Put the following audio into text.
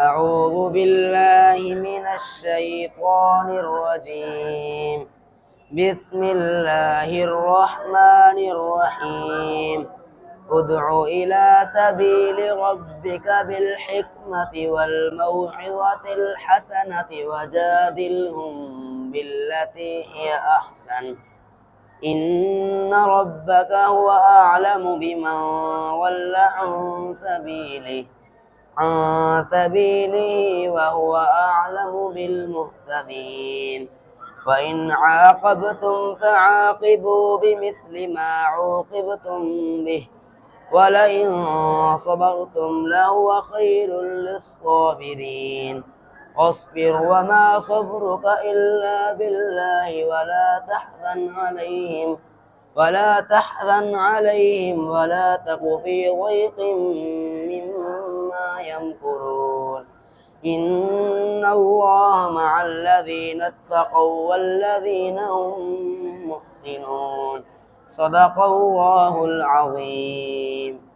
أعوذ بالله من الشيطان الرجيم. بسم الله الرحمن الرحيم. ادع إلى سبيل ربك بالحكمة والموعظة الحسنة وجادلهم بالتي هي أحسن إن ربك هو أعلم بمن ضل عن سبيله وهو أعلم بالمهتدين. وإن عاقبتم فعاقبوا بمثل ما عوقبتم به ولئن صبرتم لهو خير للصابرين. واصبر وما صبرك إلا بالله ولا تحزن عليهم ولا تك في ضيق مما يمكرون. إن الله مع الذين اتقوا والذين هم محسنون. صدق الله العظيم.